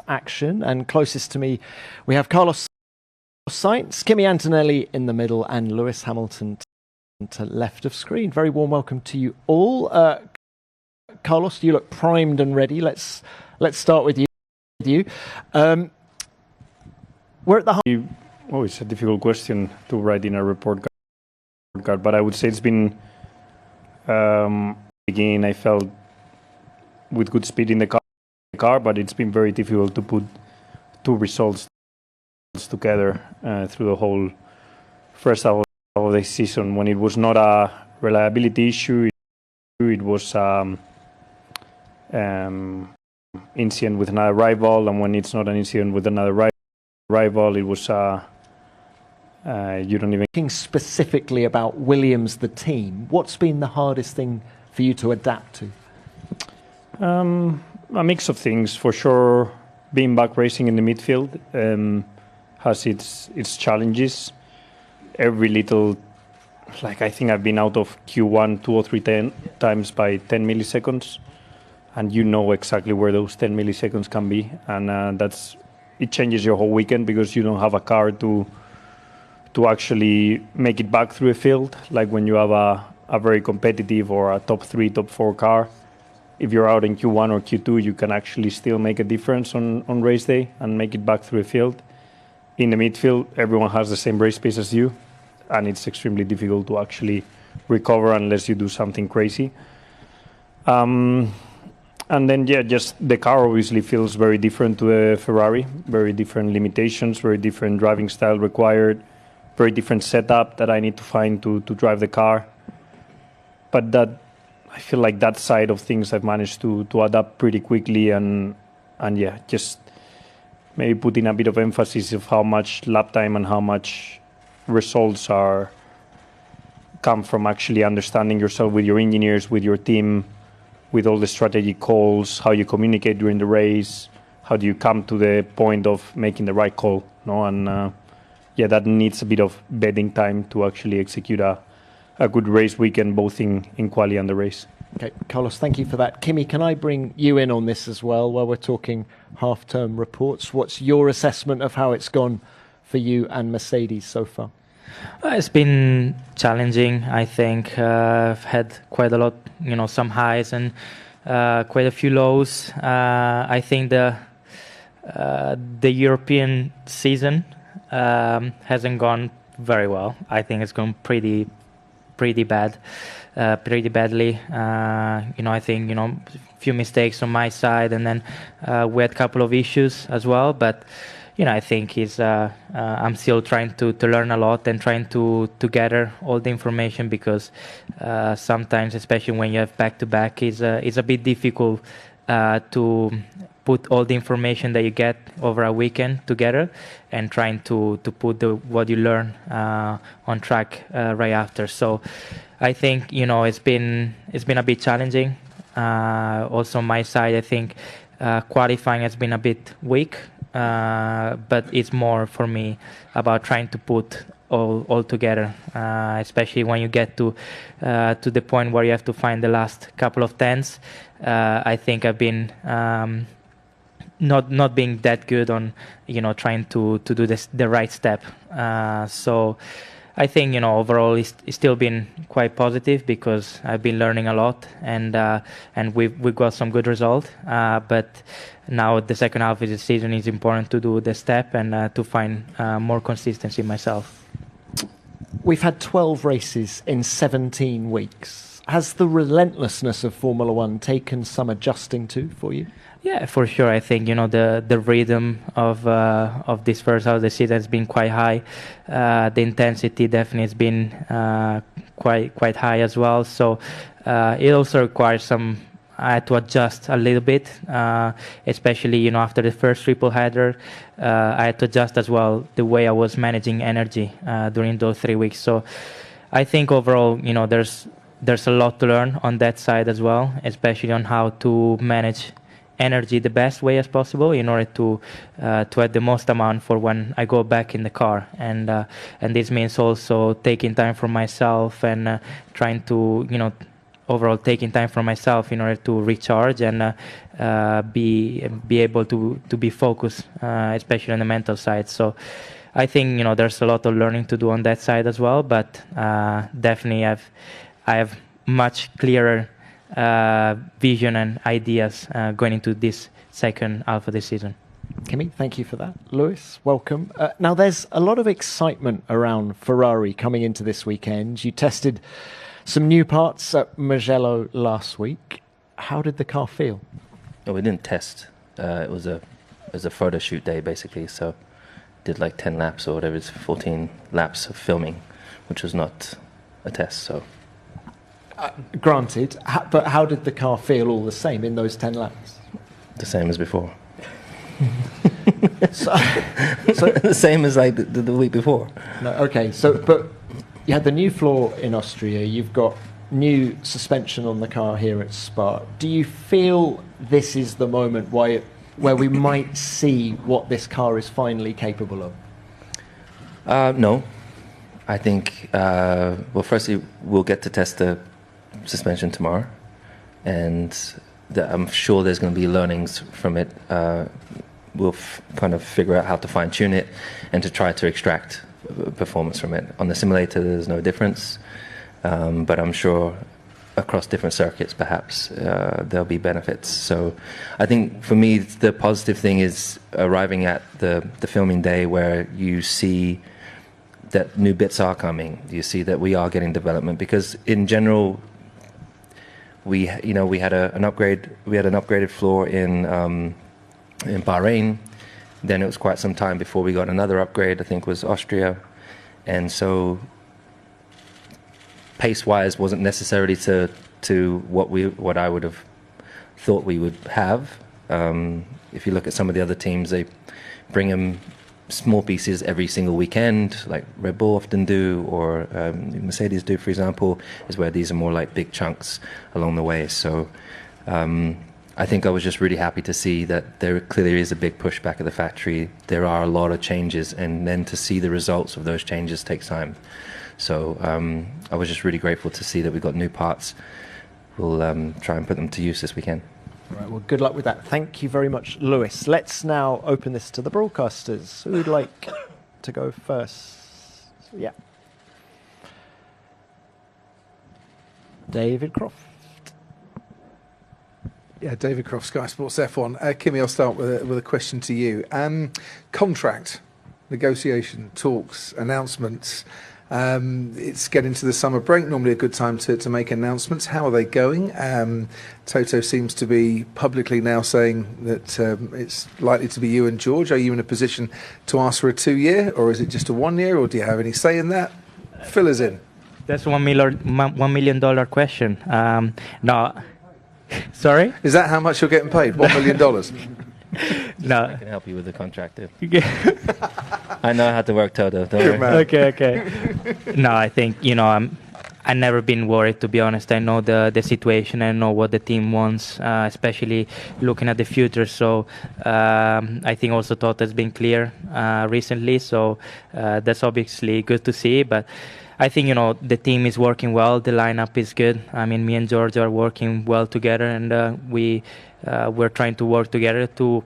action, and closest to me we have Carlos Sainz, Kimi Antonelli in the middle, and Lewis Hamilton to left of screen. Very warm welcome to you all. Carlos, you look primed and ready. Let's start with you. We're at the it's a difficult question to write in a report card, but I would say it's been again, I felt with good speed in the car, but it's been very difficult to put two results together through the whole first half of the season. When it was not a reliability issue, it was incident with another rival, and when it's not an incident with another rival, it was you don't even thinking specifically about Williams, the team. What's been the hardest thing for you to adapt to? A mix of things, for sure. Being back racing in the midfield has its challenges. Every little, like I think I've been out of Q1 2 or 3 times by 10 milliseconds, and you know exactly where those 10 milliseconds can be, and it changes your whole weekend because you don't have a car to actually make it back through a field. Like when you have a very competitive or a top 3, top 4 car, if you're out in Q1 or Q2, you can actually still make a difference on race day and make it back through a field. In the midfield, everyone has the same race pace as you, and it's extremely difficult to actually recover unless you do something crazy. And then, just the car obviously feels very different to a Ferrari, very different limitations, very different driving style required, very different setup that I need to find to drive the car. But I feel like that side of things I've managed to adapt pretty quickly, and just maybe putting a bit of emphasis of how much lap time and how much results come from actually understanding yourself with your engineers, with your team, with all the strategic calls, how you communicate during the race, how do you come to the point of making the right call, and that needs a bit of bedding time to actually execute a good race weekend, both in quali and the race. Okay, Carlos, thank you for that. Kimi, can I bring you in on this as well while we're talking half-term reports? What's your assessment of how it's gone for you and Mercedes so far? It's been challenging, I think. I've had quite a lot, some highs and quite a few lows. I think the European season hasn't gone very well. I think it's gone pretty bad, pretty badly. I think a few mistakes on my side, and then we had a couple of issues as well. But I think I'm still trying to learn a lot and trying to gather all the information, because sometimes, especially when you have back-to-back, it's a bit difficult to put all the information that you get over a weekend together and trying to put what you learn on track right after. So I think it's been a bit challenging. Also on my side, I think qualifying has been a bit weak, but it's more for me about trying to put all together, especially when you get to the point where you have to find the last couple of tenths. I think I've been not being that good on trying to do the right step. So I think overall it's still been quite positive, because I've been learning a lot, and we've got some good results. But now the second half of the season is important to do the step and to find more consistency myself. We've had 12 races in 17 weeks. Has the relentlessness of Formula One taken some adjusting to for you? Yeah, for sure. I think the rhythm of this first half of the season has been quite high. The intensity definitely has been quite high as well. So it also requires I had to adjust a little bit, especially after the first triple header. I had to adjust as well the way I was managing energy during those 3 weeks. So I think overall, there's a lot to learn on that side as well, especially on how to manage energy the best way as possible in order to have the most amount for when I go back in the car, and this means also taking time for myself and trying to overall taking time for myself in order to recharge and be able to be focused, especially on the mental side. So I think there's a lot of learning to do on that side as well, but definitely I have much clearer vision and ideas going into this second half of the season. Kimi, thank you for that. Lewis, welcome. Now, there's a lot of excitement around Ferrari coming into this weekend. You tested some new parts at Mugello last week. How did the car feel? Oh, we didn't test. It was a photo shoot day, basically. So did like 10 laps or whatever. It's 14 laps of filming, which was not a test. So granted, but how did the car feel all the same in those 10 laps? the same as before. so The same as like the week before. No, okay. But you had the new floor in Austria. You've got new suspension on the car here at Spa. Do you feel this is the moment where we might see what this car is finally capable of? No. I think, well, firstly, we'll get to test the suspension tomorrow. And I'm sure there's going to be learnings from it. We'll kind of figure out how to fine-tune it and to try to extract performance from it. On the simulator, there's no difference. But I'm sure across different circuits, perhaps, there'll be benefits. So I think for me, the positive thing is arriving at the filming day where you see that new bits are coming. You see that we are getting development, because in general, we had an upgrade. We had an upgraded floor in Bahrain. Then it was quite some time before we got another upgrade. I think it was Austria, and so pace-wise wasn't necessarily to what I would have thought we would have. If you look at some of the other teams, they bring them small pieces every single weekend, like Red Bull often do, or Mercedes do, for example, is where these are more like big chunks along the way. So I think I was just really happy to see that there clearly is a big push back at the factory. There are a lot of changes, and then to see the results of those changes takes time. So I was just really grateful to see that we got new parts. We'll try and put them to use this weekend. All right, well, good luck with that. Thank you very much, Lewis. Let's now open this to the broadcasters. Who would like to go first? Yeah. David Croft. Yeah, David Croft, Sky Sports F1. Kimi, I'll start with a question to you. Contract, negotiation, talks, announcements. It's getting to the summer break, normally a good time to make announcements. How are they going? Toto seems to be publicly now saying that it's likely to be you and George. Are you in a position to ask for a 2-year, or is it just a 1 year, or do you have any say in that? Fill us in. That's $1 million question. No, sorry? Is that how much you're getting paid? $1 million? No. I can help you with the contract too. I know how to work Toto. Don't worry. Okay. No, I think I've never been worried, to be honest. I know the situation. I know what the team wants, especially looking at the future. So I think also Toto has been clear recently. So that's obviously good to see. But I think the team is working well. The lineup is good. I mean, me and George are working well together, and we're trying to work together to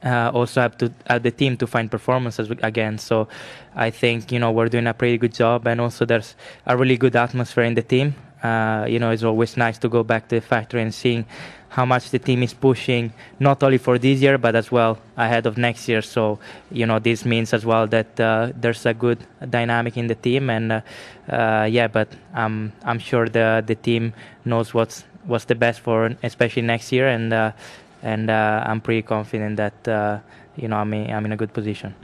also have the team to find performances again. So I think we're doing a pretty good job, and also there's a really good atmosphere in the team. It's always nice to go back to the factory and seeing how much the team is pushing, not only for this year but as well ahead of next year. So this means as well that there's a good dynamic in the team, and but I'm sure the team knows what's the best for especially next year, and I'm pretty confident that I'm in a good position.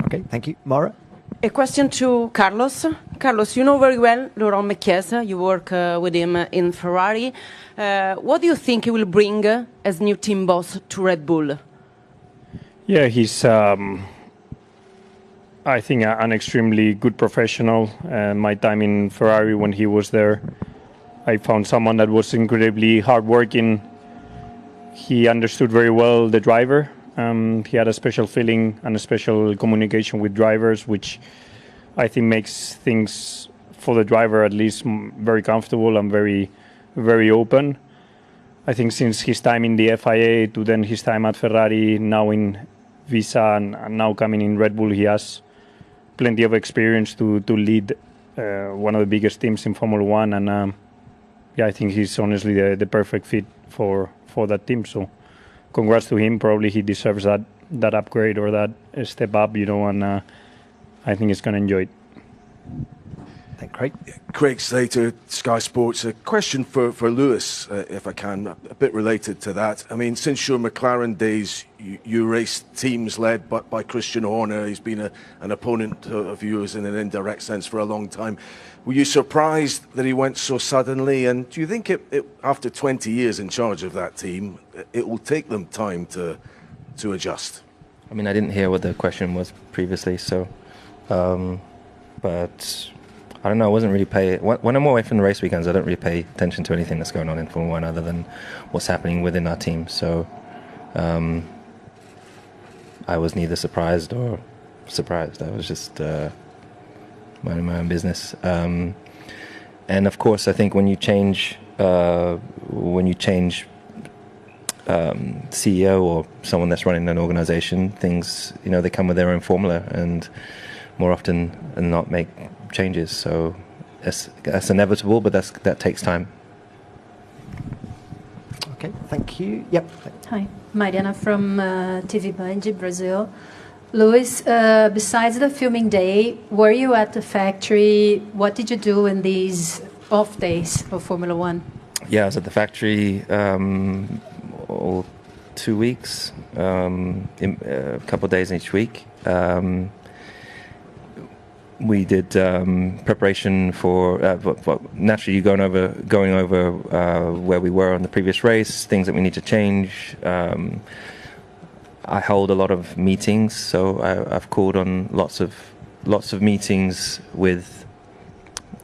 Okay, thank you. Mara? A question to Carlos. Carlos, you know very well Laurent Mekies. You work with him in Ferrari. What do you think he will bring as new team boss to Red Bull? Yeah, he's, I think, an extremely good professional. My time in Ferrari when he was there, I found someone that was incredibly hardworking. He understood very well the driver. He had a special feeling and a special communication with drivers, which I think makes things for the driver at least very comfortable and very very open. I think since his time in the FIA to then his time at Ferrari, now in Visa and now coming in Red Bull, he has plenty of experience to lead one of the biggest teams in Formula One. And I think he's honestly the perfect fit for that team. So congrats to him. Probably he deserves that upgrade or that step up, and I think he's going to enjoy it. Thank Craig. Craig Slater, Sky Sports. A question for Lewis, if I can, a bit related to that. I mean, since your McLaren days, you raced teams led by Christian Horner. He's been an opponent of yours in an indirect sense for a long time. Were you surprised that he went so suddenly? And do you think after 20 years in charge of that team, it will take them time to adjust? I mean, I didn't hear what the question was previously, so... but I don't know, I wasn't really when I'm away from the race weekends, I don't really pay attention to anything that's going on in Formula 1 other than what's happening within our team. So I was neither surprised or surprised. I was just minding my own business. And of course, I think when you change CEO or someone that's running an organization, things, they come with their own formula and more often than not make changes. So that's inevitable, but that takes time. Okay, thank you. Yep. Hi, Mariana from TV Band, Brazil. Lewis, besides the filming day, were you at the factory? What did you do in these off days of Formula One? Yeah, I was at the factory all 2 weeks, a couple of days each week. We did preparation for naturally going over where we were on the previous race, things that we need to change. I hold a lot of meetings, so I've called on lots of meetings with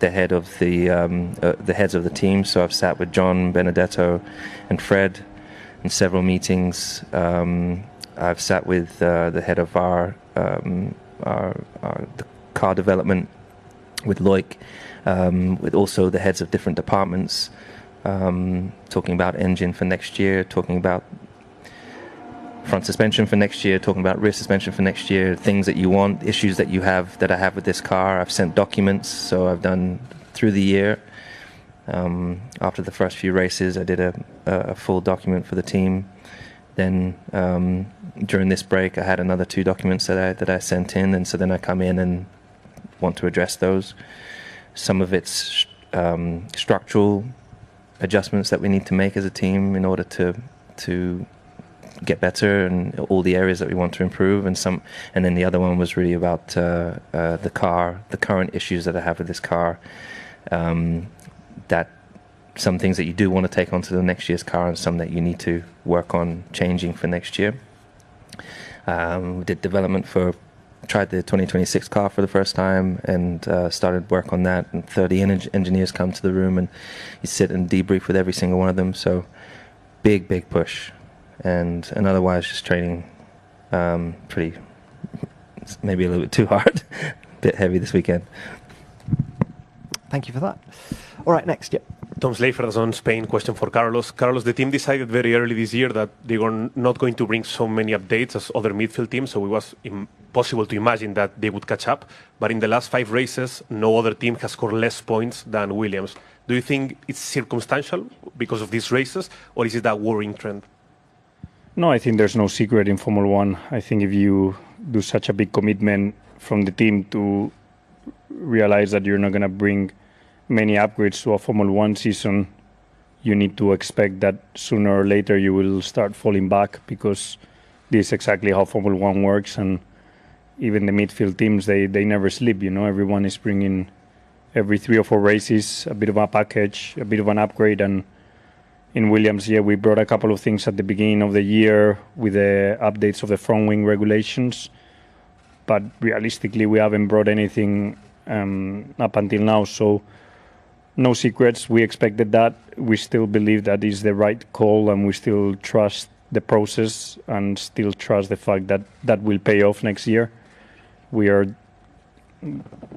the head of the heads of the team. So I've sat with John, Benedetto, and Fred in several meetings. I've sat with the head of the car development with Loic, with also the heads of different departments, talking about engine for next year, talking about front suspension for next year, talking about rear suspension for next year, things that you want, issues that you have, that I have with this car. I've sent documents, so I've done through the year. After the first few races, I did a full document for the team. Then during this break, I had another 2 documents that I sent in, and so then I come in and want to address those. Some of it's structural adjustments that we need to make as a team in order to get better, and all the areas that we want to improve, and then the other one was really about the car, the current issues that I have with this car, that some things that you do want to take onto the next year's car and some that you need to work on changing for next year. We did development tried the 2026 car for the first time and started work on that, and 30 engineers come to the room and you sit and debrief with every single one of them. So big push, and otherwise just training pretty, maybe a little bit too hard, a bit heavy this weekend. Thank you for that. All right, next, yep. Tom Slade on Spain. Question for Carlos. Carlos, the team decided very early this year that they were not going to bring so many updates as other midfield teams, so it was impossible to imagine that they would catch up. But in the last 5 races, no other team has scored less points than Williams. Do you think it's circumstantial because of these races, or is it a worrying trend? No, I think there's no secret in Formula One. I think if you do such a big commitment from the team to realize that you're not going to bring many upgrades to a Formula One season, you need to expect that sooner or later you will start falling back, because this is exactly how Formula One works. And even the midfield teams, they never sleep. Everyone is bringing every 3 or 4 races a bit of a package, a bit of an upgrade. And in Williams, we brought a couple of things at the beginning of the year with the updates of the front wing regulations, but realistically we haven't brought anything up until now. So no secrets. We expected that. We still believe that is the right call, and we still trust the process and still trust the fact that that will pay off next year. We are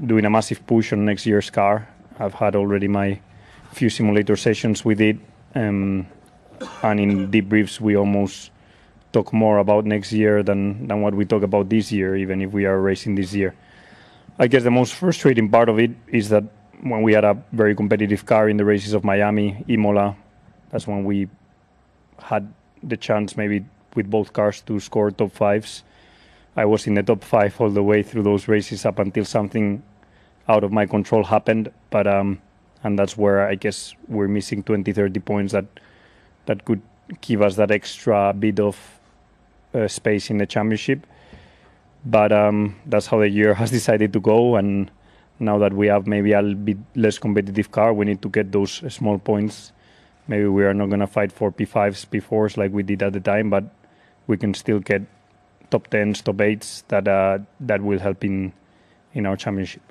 doing a massive push on next year's car. I've had already my few simulator sessions with it, and in debriefs we almost talk more about next year than what we talk about this year, even if we are racing this year. I guess the most frustrating part of it is that when we had a very competitive car in the races of Miami, Imola, that's when we had the chance maybe with both cars to score top fives. I was in the top 5 all the way through those races up until something out of my control happened. But and that's where I guess we're missing 20-30 points that could give us that extra bit of space in the championship. But that's how the year has decided to go, and now that we have maybe a bit less competitive car, we need to get those small points. Maybe we are not going to fight for P5s, P4s like we did at the time, but we can still get top 10s, top 8s that will help in our championship.